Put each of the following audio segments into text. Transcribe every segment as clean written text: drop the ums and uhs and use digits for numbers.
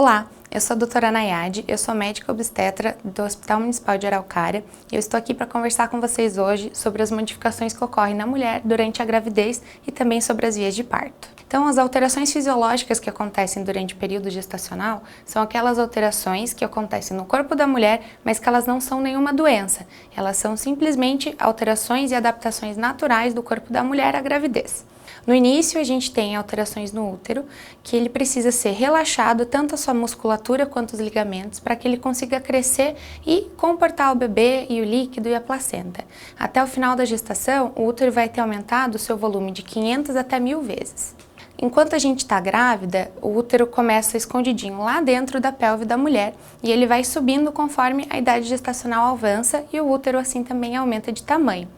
Olá, eu sou a doutora Nayade, eu sou médica obstetra do Hospital Municipal de Araucária e eu estou aqui para conversar com vocês hoje sobre as modificações que ocorrem na mulher durante a gravidez e também sobre as vias de parto. Então, as alterações fisiológicas que acontecem durante o período gestacional são aquelas alterações que acontecem no corpo da mulher, mas que elas não são nenhuma doença. Elas são simplesmente alterações e adaptações naturais do corpo da mulher à gravidez. No início, a gente tem alterações no útero, que ele precisa ser relaxado, tanto a sua musculatura quanto os ligamentos, para que ele consiga crescer e comportar o bebê e o líquido e a placenta. Até o final da gestação, o útero vai ter aumentado o seu volume de 500 até 1000 vezes. Enquanto a gente está grávida, o útero começa escondidinho lá dentro da pelve da mulher e ele vai subindo conforme a idade gestacional avança e o útero assim também aumenta de tamanho.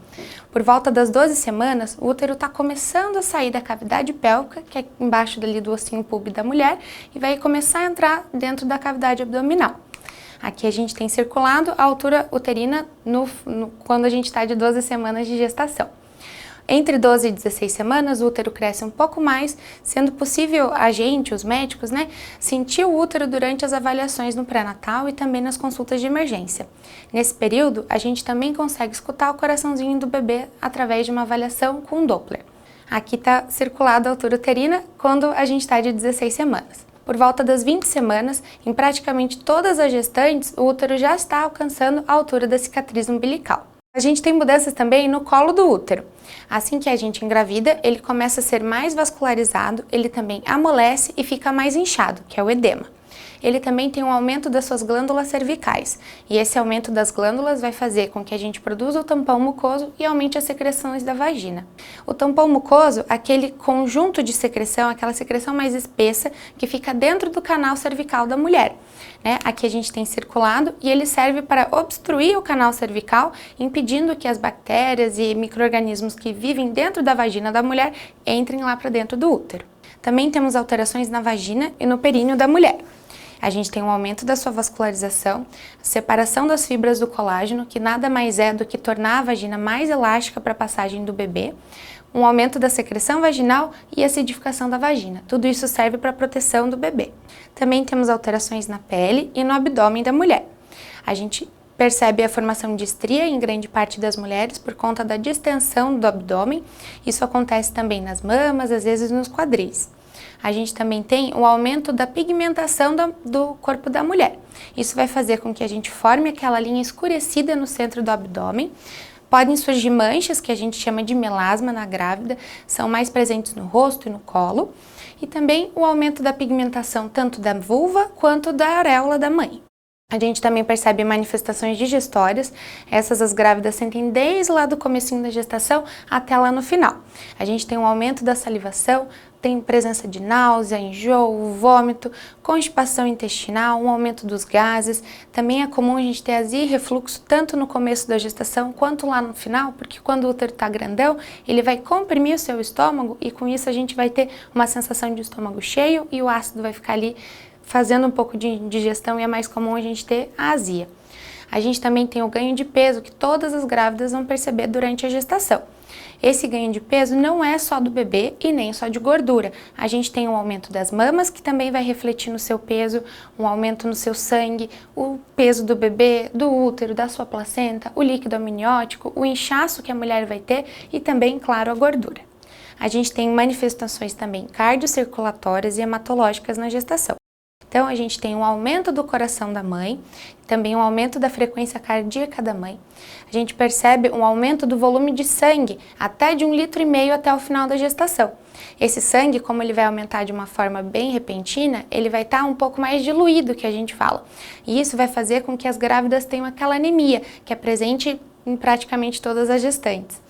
Por volta das 12 semanas, o útero está começando a sair da cavidade pélvica, que é embaixo dali do ossinho púbico da mulher, e vai começar a entrar dentro da cavidade abdominal. Aqui a gente tem circulado a altura uterina quando a gente está de 12 semanas de gestação. Entre 12 e 16 semanas, o útero cresce um pouco mais, sendo possível a gente, os médicos, sentir o útero durante as avaliações no pré-natal e também nas consultas de emergência. Nesse período, a gente também consegue escutar o coraçãozinho do bebê através de uma avaliação com um Doppler. Aqui está circulada a altura uterina quando a gente está de 16 semanas. Por volta das 20 semanas, em praticamente todas as gestantes, o útero já está alcançando a altura da cicatriz umbilical. A gente tem mudanças também no colo do útero. Assim que a gente engravida, ele começa a ser mais vascularizado, ele também amolece e fica mais inchado, que é o edema. Ele também tem um aumento das suas glândulas cervicais, e esse aumento das glândulas vai fazer com que a gente produza o tampão mucoso e aumente as secreções da vagina. O tampão mucoso, aquele conjunto de secreção, aquela secreção mais espessa que fica dentro do canal cervical da mulher. Aqui a gente tem circulado e ele serve para obstruir o canal cervical, impedindo que as bactérias e micro-organismos que vivem dentro da vagina da mulher entrem lá para dentro do útero. Também temos alterações na vagina e no períneo da mulher. A gente tem um aumento da sua vascularização, separação das fibras do colágeno, que nada mais é do que tornar a vagina mais elástica para a passagem do bebê, um aumento da secreção vaginal e acidificação da vagina. Tudo isso serve para a proteção do bebê. Também temos alterações na pele e no abdômen da mulher. A gente percebe a formação de estria em grande parte das mulheres por conta da distensão do abdômen. Isso acontece também nas mamas, às vezes nos quadris. A gente também tem o aumento da pigmentação do corpo da mulher. Isso vai fazer com que a gente forme aquela linha escurecida no centro do abdômen. Podem surgir manchas, que a gente chama de melasma na grávida, são mais presentes no rosto e no colo. E também o aumento da pigmentação tanto da vulva quanto da areola da mãe. A gente também percebe manifestações digestórias, essas as grávidas sentem desde lá do comecinho da gestação até lá no final. A gente tem um aumento da salivação, tem presença de náusea, enjoo, vômito, constipação intestinal, um aumento dos gases. Também é comum a gente ter azia e refluxo tanto no começo da gestação quanto lá no final, porque quando o útero está grandão, ele vai comprimir o seu estômago e com isso a gente vai ter uma sensação de estômago cheio e o ácido vai ficar ali fazendo um pouco de digestão e é mais comum a gente ter a azia. A gente também tem o ganho de peso que todas as grávidas vão perceber durante a gestação. Esse ganho de peso não é só do bebê e nem só de gordura. A gente tem um aumento das mamas, que também vai refletir no seu peso, um aumento no seu sangue, o peso do bebê, do útero, da sua placenta, o líquido amniótico, o inchaço que a mulher vai ter e também, claro, a gordura. A gente tem manifestações também cardiocirculatórias e hematológicas na gestação. Então, a gente tem um aumento do coração da mãe, também um aumento da frequência cardíaca da mãe. A gente percebe um aumento do volume de sangue, até de 1,5 litro até o final da gestação. Esse sangue, como ele vai aumentar de uma forma bem repentina, ele vai estar um pouco mais diluído, que a gente fala. E isso vai fazer com que as grávidas tenham aquela anemia, que é presente em praticamente todas as gestantes.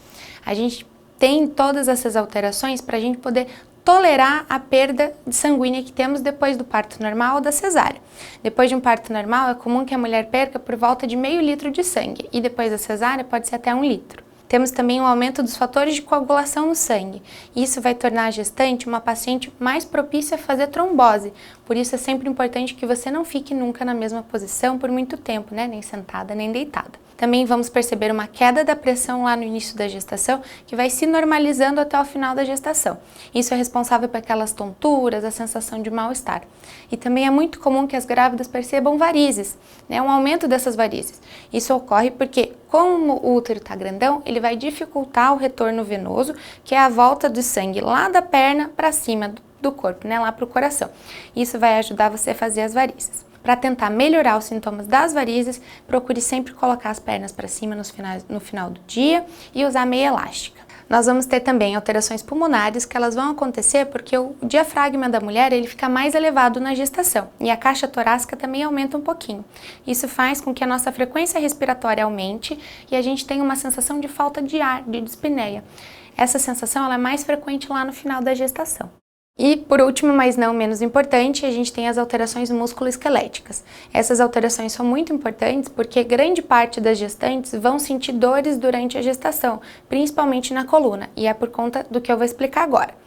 A gente tem todas essas alterações para a gente poder tolerar a perda sanguínea que temos depois do parto normal ou da cesárea. Depois de um parto normal, é comum que a mulher perca por volta de meio litro de sangue e depois da cesárea pode ser até 1 litro. Temos também um aumento dos fatores de coagulação no sangue. Isso vai tornar a gestante uma paciente mais propícia a fazer trombose. Por isso é sempre importante que você não fique nunca na mesma posição por muito tempo, nem sentada nem deitada. Também vamos perceber uma queda da pressão lá no início da gestação, que vai se normalizando até o final da gestação. Isso é responsável por aquelas tonturas, a sensação de mal-estar. E também é muito comum que as grávidas percebam varizes, né, um aumento dessas varizes. Isso ocorre porque, como o útero está grandão, ele vai dificultar o retorno venoso, que é a volta do sangue lá da perna para cima do corpo, né, lá para o coração. Isso vai ajudar você a fazer as varizes. Para tentar melhorar os sintomas das varizes, procure sempre colocar as pernas para cima no final do dia e usar meia elástica. Nós vamos ter também alterações pulmonares, que elas vão acontecer porque o diafragma da mulher ele fica mais elevado na gestação e a caixa torácica também aumenta um pouquinho. Isso faz com que a nossa frequência respiratória aumente e a gente tenha uma sensação de falta de ar, de dispneia. Essa sensação ela é mais frequente lá no final da gestação. E, por último, mas não menos importante, a gente tem as alterações musculoesqueléticas. Essas alterações são muito importantes porque grande parte das gestantes vão sentir dores durante a gestação, principalmente na coluna, e é por conta do que eu vou explicar agora.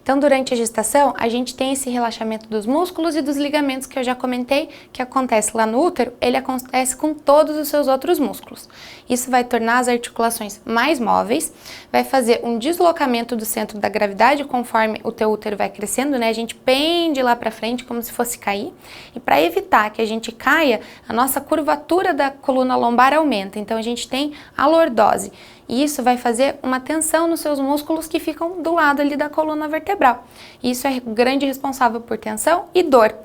Então, durante a gestação, a gente tem esse relaxamento dos músculos e dos ligamentos que eu já comentei, que acontece lá no útero, ele acontece com todos os seus outros músculos. Isso vai tornar as articulações mais móveis, vai fazer um deslocamento do centro da gravidade conforme o teu útero vai crescendo, né? A gente pende lá para frente como se fosse cair. E para evitar que a gente caia, a nossa curvatura da coluna lombar aumenta. Então, a gente tem a lordose. E isso vai fazer uma tensão nos seus músculos que ficam do lado ali da coluna vertebral. Isso é grande responsável por tensão e dor.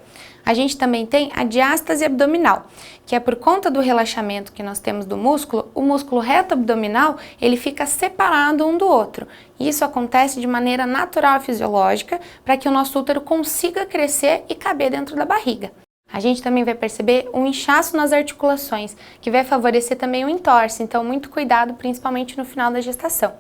A gente também tem a diástase abdominal, que é por conta do relaxamento que nós temos do músculo, o músculo reto abdominal, ele fica separado um do outro. Isso acontece de maneira natural e fisiológica para que o nosso útero consiga crescer e caber dentro da barriga. A gente também vai perceber um inchaço nas articulações, que vai favorecer também o entorse, então muito cuidado, principalmente no final da gestação.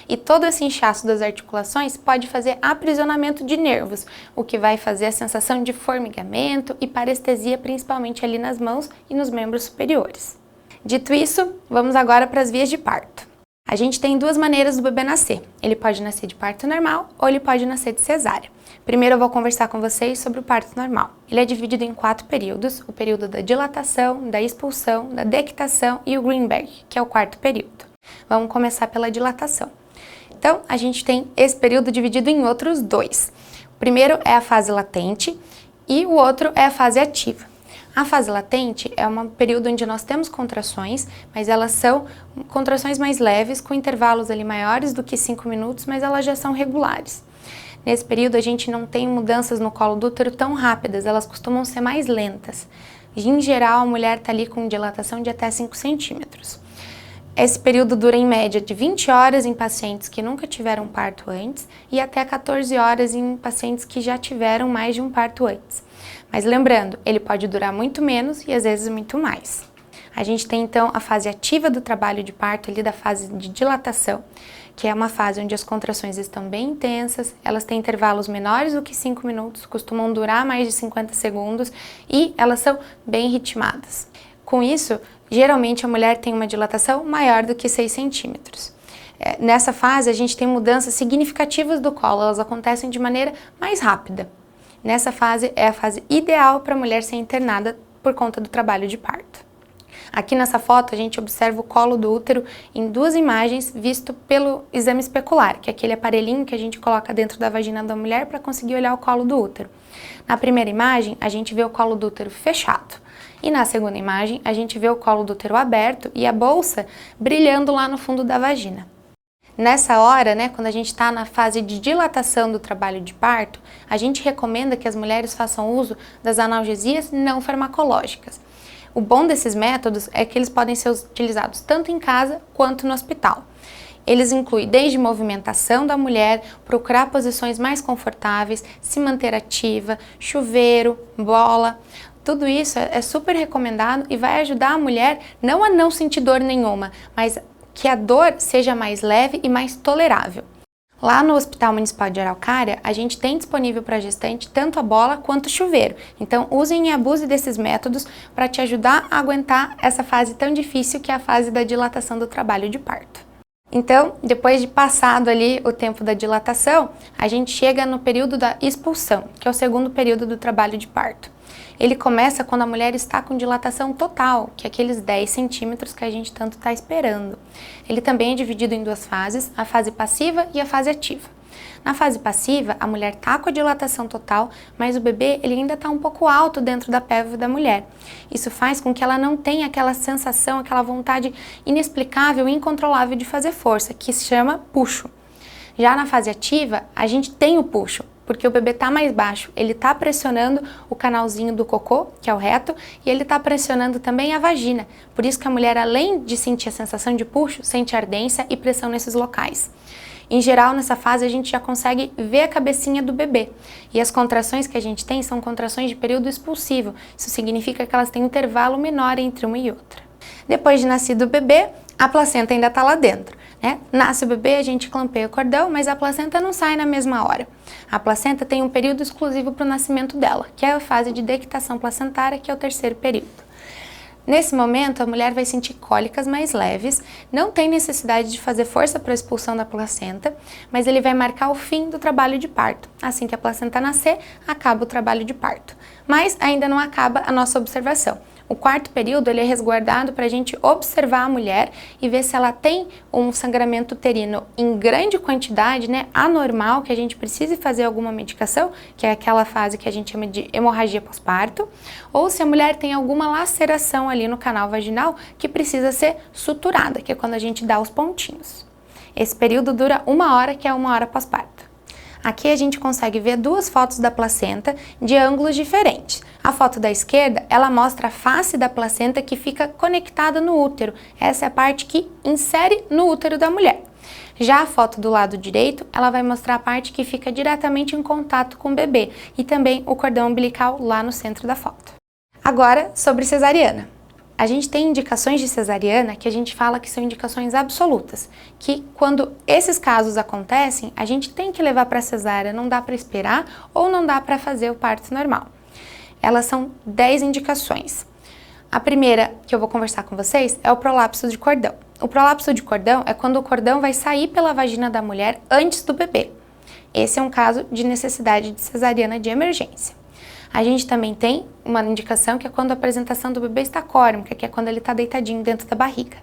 E todo esse inchaço das articulações pode fazer aprisionamento de nervos, o que vai fazer a sensação de formigamento e parestesia, principalmente ali nas mãos e nos membros superiores. Dito isso, vamos agora para as vias de parto. A gente tem duas maneiras do bebê nascer. Ele pode nascer de parto normal ou ele pode nascer de cesárea. Primeiro eu vou conversar com vocês sobre o parto normal. Ele é dividido em 4 períodos, o período da dilatação, da expulsão, da dectação e o Greenberg, que é o 4º período. Vamos começar pela dilatação. Então, a gente tem esse período dividido em outros 2. O primeiro é a fase latente e o outro é a fase ativa. A fase latente é um período onde nós temos contrações, mas elas são contrações mais leves, com intervalos ali maiores do que 5 minutos, mas elas já são regulares. Nesse período a gente não tem mudanças no colo do útero tão rápidas, elas costumam ser mais lentas. Em geral, a mulher está ali com dilatação de até 5 centímetros. Esse período dura em média de 20 horas em pacientes que nunca tiveram parto antes e até 14 horas em pacientes que já tiveram mais de um parto antes. Mas lembrando, ele pode durar muito menos e às vezes muito mais. A gente tem então a fase ativa do trabalho de parto, ali da fase de dilatação, que é uma fase onde as contrações estão bem intensas, elas têm intervalos menores do que 5 minutos, costumam durar mais de 50 segundos e elas são bem ritmadas. Com isso, geralmente a mulher tem uma dilatação maior do que 6 centímetros. Nessa fase, a gente tem mudanças significativas do colo, elas acontecem de maneira mais rápida. Nessa fase, é a fase ideal para a mulher ser internada por conta do trabalho de parto. Aqui nessa foto, a gente observa o colo do útero em 2 imagens visto pelo exame especular, que é aquele aparelhinho que a gente coloca dentro da vagina da mulher para conseguir olhar o colo do útero. Na primeira imagem, a gente vê o colo do útero fechado. E na segunda imagem, a gente vê o colo do útero aberto e a bolsa brilhando lá no fundo da vagina. Nessa hora, quando a gente está na fase de dilatação do trabalho de parto, a gente recomenda que as mulheres façam uso das analgesias não farmacológicas. O bom desses métodos é que eles podem ser utilizados tanto em casa quanto no hospital. Eles incluem desde movimentação da mulher, procurar posições mais confortáveis, se manter ativa, chuveiro, bola. Tudo isso é super recomendado e vai ajudar a mulher não a não sentir dor nenhuma, mas que a dor seja mais leve e mais tolerável. Lá no Hospital Municipal de Araucária, a gente tem disponível para a gestante tanto a bola quanto o chuveiro. Então, usem e abuse desses métodos para te ajudar a aguentar essa fase tão difícil que é a fase da dilatação do trabalho de parto. Então, depois de passado ali o tempo da dilatação, a gente chega no período da expulsão, que é o segundo período do trabalho de parto. Ele começa quando a mulher está com dilatação total, que é aqueles 10 centímetros que a gente tanto está esperando. Ele também é dividido em duas fases, a fase passiva e a fase ativa. Na fase passiva, a mulher está com a dilatação total, mas o bebê ele ainda está um pouco alto dentro da pelve da mulher. Isso faz com que ela não tenha aquela sensação, aquela vontade inexplicável e incontrolável de fazer força, que se chama puxo. Já na fase ativa, a gente tem o puxo, porque o bebê está mais baixo, ele está pressionando o canalzinho do cocô, que é o reto, e ele está pressionando também a vagina. Por isso que a mulher, além de sentir a sensação de puxo, sente ardência e pressão nesses locais. Em geral, nessa fase, a gente já consegue ver a cabecinha do bebê. E as contrações que a gente tem são contrações de período expulsivo. Isso significa que elas têm um intervalo menor entre uma e outra. Depois de nascido o bebê, a placenta ainda está lá dentro, né? Nasce o bebê, a gente clampeia o cordão, mas a placenta não sai na mesma hora. A placenta tem um período exclusivo para o nascimento dela, que é a fase de deictação placentária, que é o terceiro período. Nesse momento, a mulher vai sentir cólicas mais leves, não tem necessidade de fazer força para a expulsão da placenta, mas ele vai marcar o fim do trabalho de parto. Assim que a placenta nascer, acaba o trabalho de parto. Mas ainda não acaba a nossa observação. O quarto período ele é resguardado para a gente observar a mulher e ver se ela tem um sangramento uterino em grande quantidade, né, anormal, que a gente precise fazer alguma medicação, que é aquela fase que a gente chama de hemorragia pós-parto, ou se a mulher tem alguma laceração ali no canal vaginal que precisa ser suturada, que é quando a gente dá os pontinhos. Esse período dura 1 hora, que é 1 hora pós-parto. Aqui a gente consegue ver duas fotos da placenta de ângulos diferentes. A foto da esquerda, ela mostra a face da placenta que fica conectada no útero. Essa é a parte que insere no útero da mulher. Já a foto do lado direito, ela vai mostrar a parte que fica diretamente em contato com o bebê e também o cordão umbilical lá no centro da foto. Agora, sobre cesariana. A gente tem indicações de cesariana que a gente fala que são indicações absolutas, que quando esses casos acontecem, a gente tem que levar para cesárea, não dá para esperar ou não dá para fazer o parto normal. Elas são 10 indicações. A primeira que eu vou conversar com vocês é o prolapso de cordão. O prolapso de cordão é quando o cordão vai sair pela vagina da mulher antes do bebê. Esse é um caso de necessidade de cesariana de emergência. A gente também tem uma indicação que é quando a apresentação do bebê está córmica, que é quando ele está deitadinho dentro da barriga.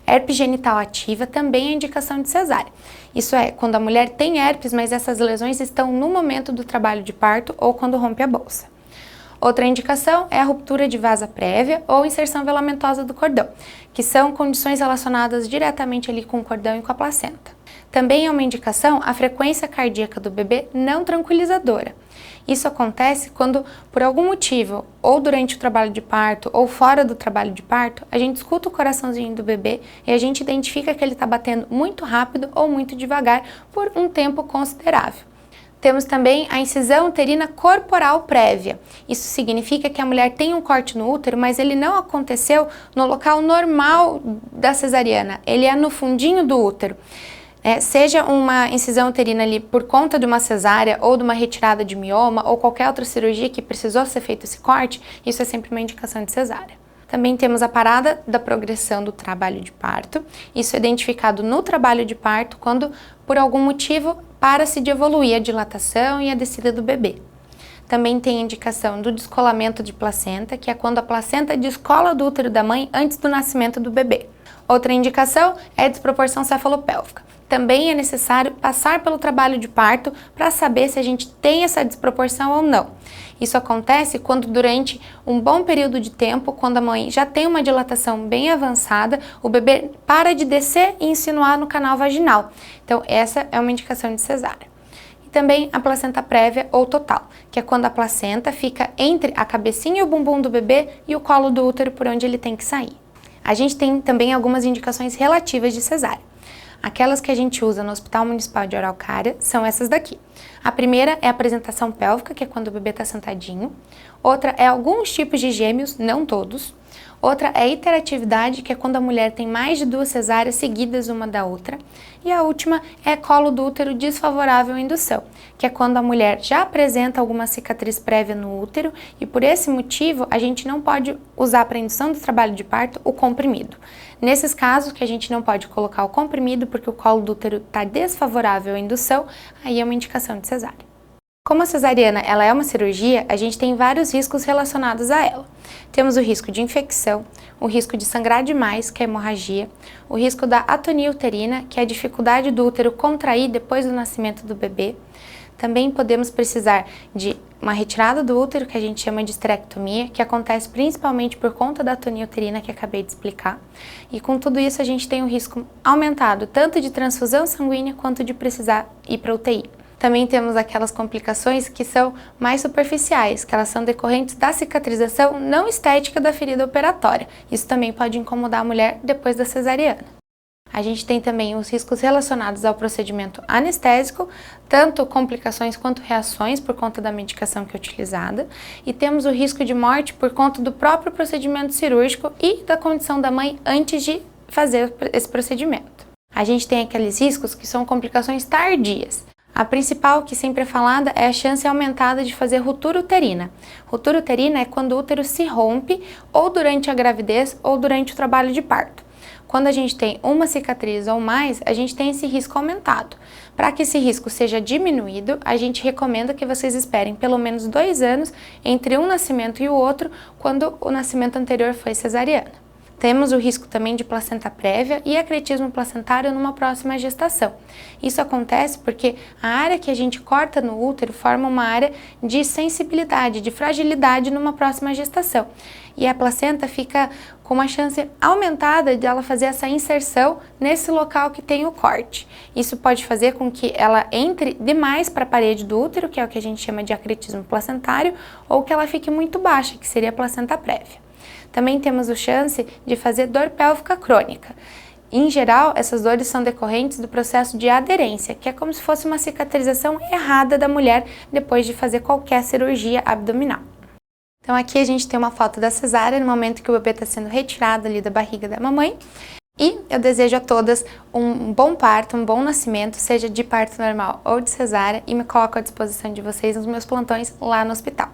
Herpes genital ativa também é indicação de cesárea. Isso é, quando a mulher tem herpes, mas essas lesões estão no momento do trabalho de parto ou quando rompe a bolsa. Outra indicação é a ruptura de vasa prévia ou inserção velamentosa do cordão, que são condições relacionadas diretamente ali com o cordão e com a placenta. Também é uma indicação a frequência cardíaca do bebê não tranquilizadora. Isso acontece quando, por algum motivo, ou durante o trabalho de parto ou fora do trabalho de parto, a gente escuta o coraçãozinho do bebê e a gente identifica que ele está batendo muito rápido ou muito devagar por um tempo considerável. Temos também a incisão uterina corporal prévia. Isso significa que a mulher tem um corte no útero, mas ele não aconteceu no local normal da cesariana, ele é no fundinho do útero. Seja uma incisão uterina ali por conta de uma cesárea ou de uma retirada de mioma ou qualquer outra cirurgia que precisou ser feito esse corte, isso é sempre uma indicação de cesárea. Também temos a parada da progressão do trabalho de parto. Isso é identificado no trabalho de parto quando, por algum motivo, para-se de evoluir a dilatação e a descida do bebê. Também tem a indicação do descolamento de placenta, que é quando a placenta descola do útero da mãe antes do nascimento do bebê. Outra indicação é a desproporção cefalopélvica. Também é necessário passar pelo trabalho de parto para saber se a gente tem essa desproporção ou não. Isso acontece quando durante um bom período de tempo, quando a mãe já tem uma dilatação bem avançada, o bebê para de descer e insinuar no canal vaginal. Então essa é uma indicação de cesárea. E também a placenta prévia ou total, que é quando a placenta fica entre a cabecinha e o bumbum do bebê e o colo do útero por onde ele tem que sair. A gente tem também algumas indicações relativas de cesárea. Aquelas que a gente usa no Hospital Municipal de Araucária são essas daqui. A primeira é a apresentação pélvica, que é quando o bebê está sentadinho. Outra é alguns tipos de gêmeos, não todos. Outra é hiperatividade, que é quando a mulher tem mais de 2 cesáreas seguidas uma da outra. E a última é colo do útero desfavorável à indução, que é quando a mulher já apresenta alguma cicatriz prévia no útero e por esse motivo a gente não pode usar para indução do trabalho de parto o comprimido. Nesses casos que a gente não pode colocar o comprimido porque o colo do útero está desfavorável à indução, aí é uma indicação de cesárea. Como a cesariana ela é uma cirurgia, a gente tem vários riscos relacionados a ela. Temos o risco de infecção, o risco de sangrar demais, que é a hemorragia, o risco da atonia uterina, que é a dificuldade do útero contrair depois do nascimento do bebê. Também podemos precisar de uma retirada do útero, que a gente chama de esterectomia, que acontece principalmente por conta da atonia uterina que acabei de explicar. E com tudo isso a gente tem um risco aumentado, tanto de transfusão sanguínea quanto de precisar ir para UTI. Também temos aquelas complicações que são mais superficiais, que elas são decorrentes da cicatrização não estética da ferida operatória. Isso também pode incomodar a mulher depois da cesariana. A gente tem também os riscos relacionados ao procedimento anestésico, tanto complicações quanto reações por conta da medicação que é utilizada. E temos o risco de morte por conta do próprio procedimento cirúrgico e da condição da mãe antes de fazer esse procedimento. A gente tem aqueles riscos que são complicações tardias. A principal, que sempre é falada, é a chance aumentada de fazer ruptura uterina. Ruptura uterina é quando o útero se rompe ou durante a gravidez ou durante o trabalho de parto. Quando a gente tem uma cicatriz ou mais, a gente tem esse risco aumentado. Para que esse risco seja diminuído, a gente recomenda que vocês esperem pelo menos 2 anos entre um nascimento e o outro, quando o nascimento anterior foi cesariana. Temos o risco também de placenta prévia e acretismo placentário numa próxima gestação. Isso acontece porque a área que a gente corta no útero forma uma área de sensibilidade, de fragilidade numa próxima gestação. E a placenta fica com uma chance aumentada de ela fazer essa inserção nesse local que tem o corte. Isso pode fazer com que ela entre demais para a parede do útero, que é o que a gente chama de acretismo placentário, ou que ela fique muito baixa, que seria a placenta prévia. Também temos a chance de fazer dor pélvica crônica. Em geral, essas dores são decorrentes do processo de aderência, que é como se fosse uma cicatrização errada da mulher depois de fazer qualquer cirurgia abdominal. Então aqui a gente tem uma foto da cesárea no momento que o bebê está sendo retirado ali da barriga da mamãe. E eu desejo a todas um bom parto, um bom nascimento, seja de parto normal ou de cesárea, e me coloco à disposição de vocês nos meus plantões lá no hospital.